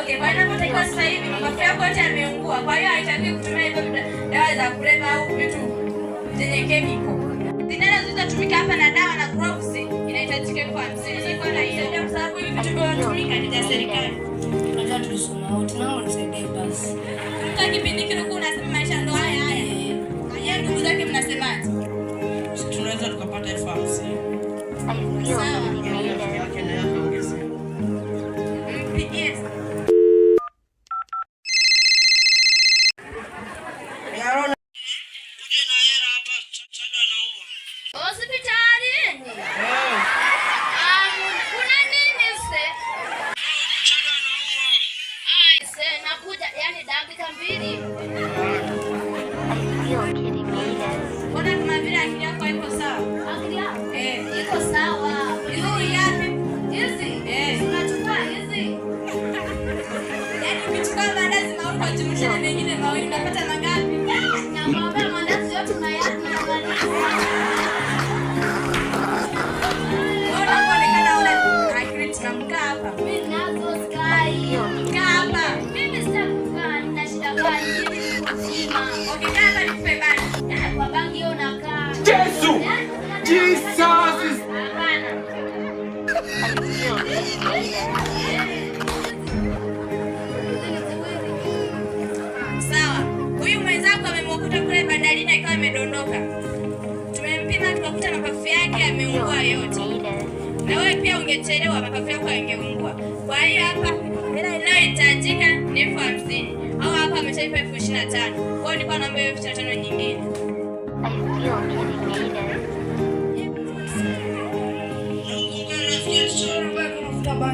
Okay, kwa hiyo napotakiwa sasa hivi mapafu yako yote yameungua. Kwa hiyo haitakiwi kutumia hivyo dawa za kulevya au vitu zenye kemiko. Sindano zilizotumika hapa na dawa na gloves inahitajika kwa 50. Kwa na hiyo kwa sababu hivi vitu vinatumika ni vya serikali. Tunataka tusome wote nao nisaidie basi. Kwa kipindi kile unasema maisha ndo haya haya. Haya ndugu zake mnasemaje? Tunaweza tukapata 50. Sawa. Mbona kama vile akili yako iko sawa? Akili yako? Iko sawa. Hizi yapi? Hizi? Tunachukua hizi. Yaani ukichukua mandazi mawili kwa jumlisha na mengine mawili unapata mangapi? Naomba mandazi yote tunayamaliza. Mbona unaonekana una akili tunamkaa hapa? Mimi nazo sky. Kaa hapa. Mimi sitakukaa, nina shida gani? Okay, kaa hapa nikupe bani. Kwa bangi hiyo nakaa. Jesus! Jesus! Sawa. Huyu mwenzako amemwakuta kule bandarini akiwa amedondoka. Tumempima tukakuta mapafu yake yameungua yote. Na wewe pia ungechelewa mapafu yako yangeungua. Kwa hiyo hapa hela inayohitajika ni 50. Au hapa ameshalipa 25. Kwa hiyo nilikuwa naomba 25 nyingine.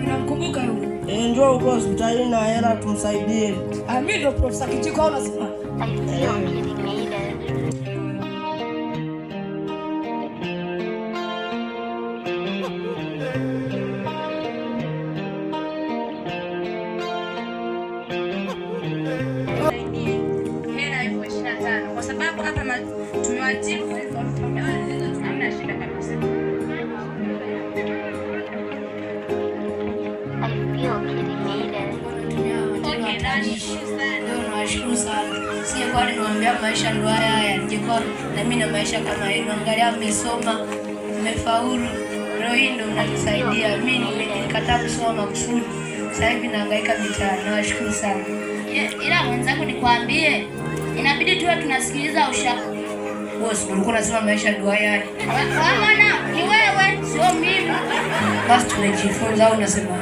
Nakumbuka yule. Njoo huko hospitalini na hela tumsaidie. Mimi ndio Profesa Kijiko au unasema? Hela 25 kwa sababu hapa tumewatibu hamna shida kabisa. Nashukuru sana. Singekuwa nimewaambia maisha ndo haya haya, ningekuwa na mimi na maisha kama yenu. Angalia mmesoma, mmefaulu. Leo hii ndo mnanisaidia. Mimi nilikataa kusoma makusudi. Sasa hivi nahangaika mitaani. Nawashukuru sana. Ila mwenzangu nikwambie, inabidi tuwe tunasikiliza ushauri. Wewe si ulikuwa unasema maisha ndo haya haya. Bwana, ni wewe, sio mimi. Basi tumejifunza au unasema?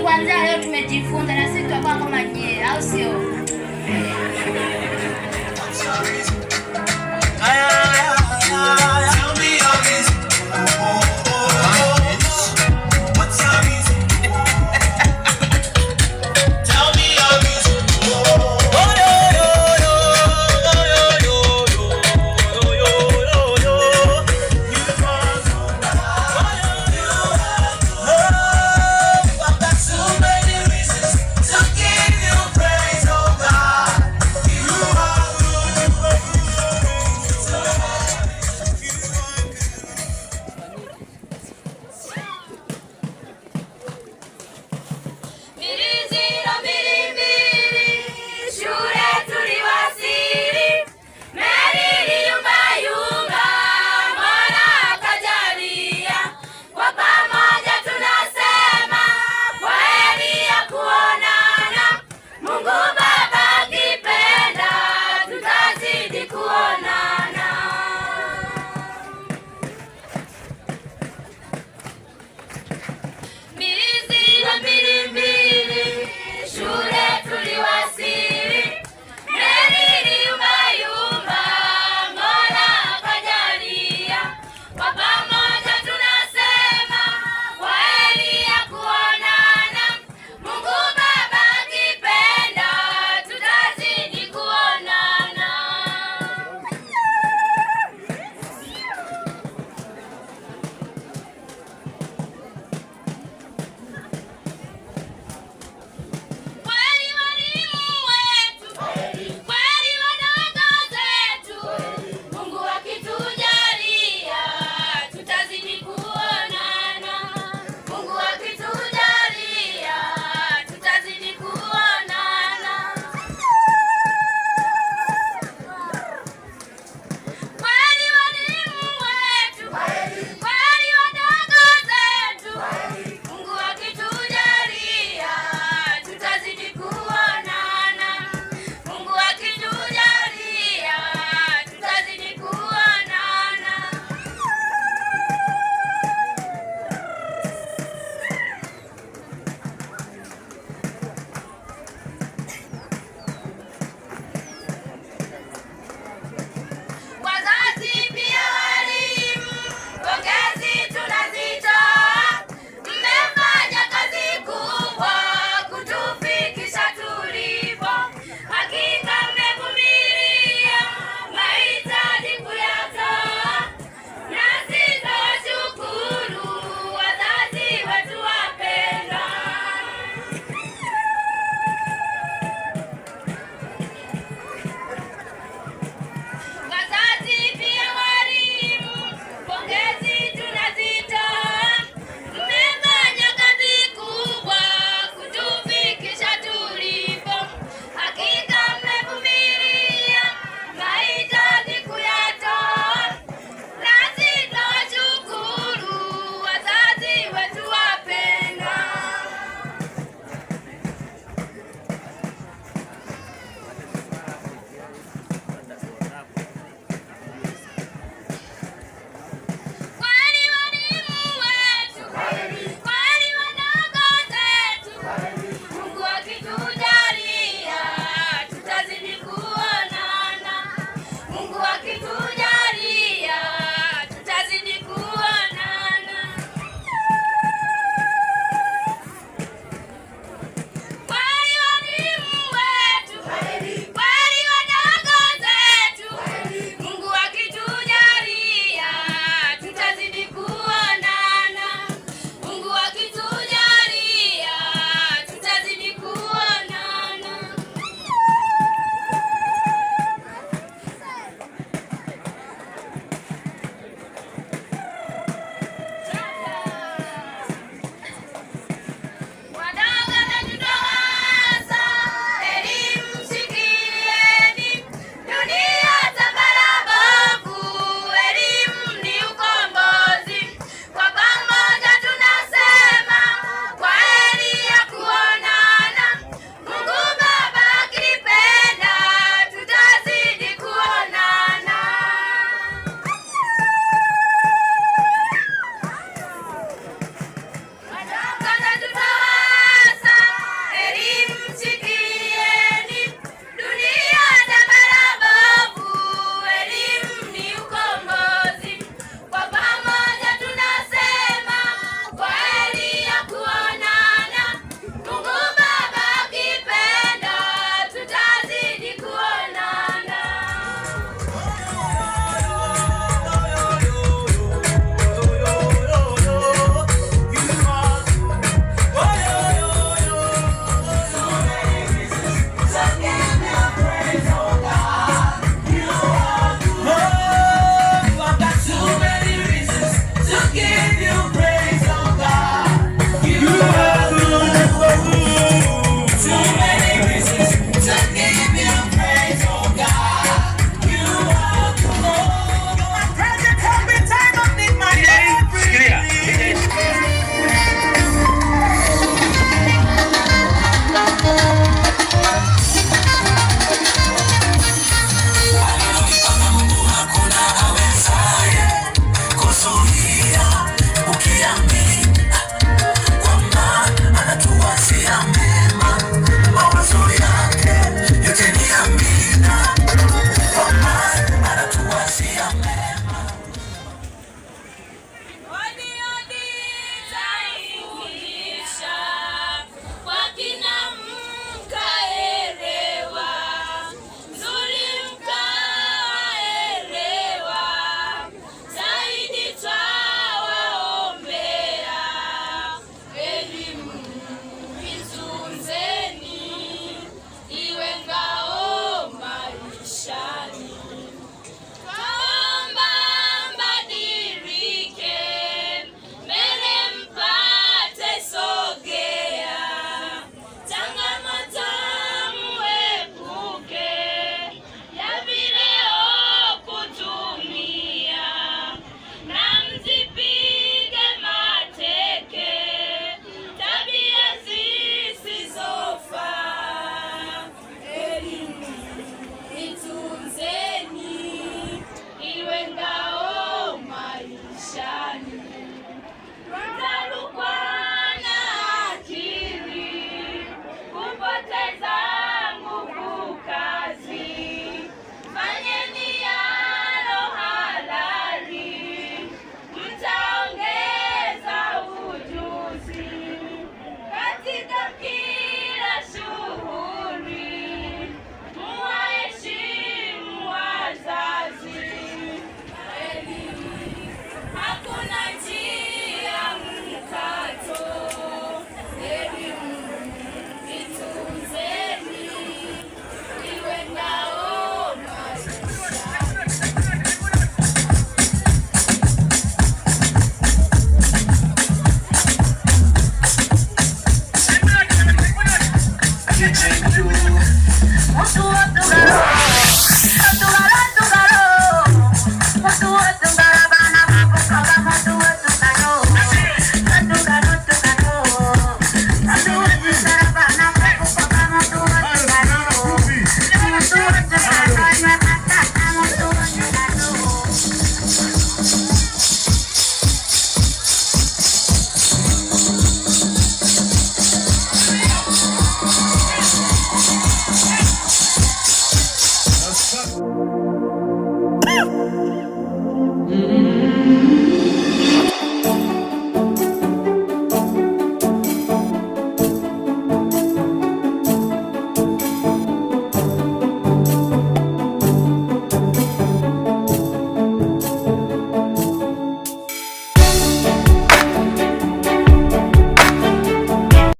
Kwanza leo tumejifunza na sisi tutakuwa kama nyie, au sio? Haya.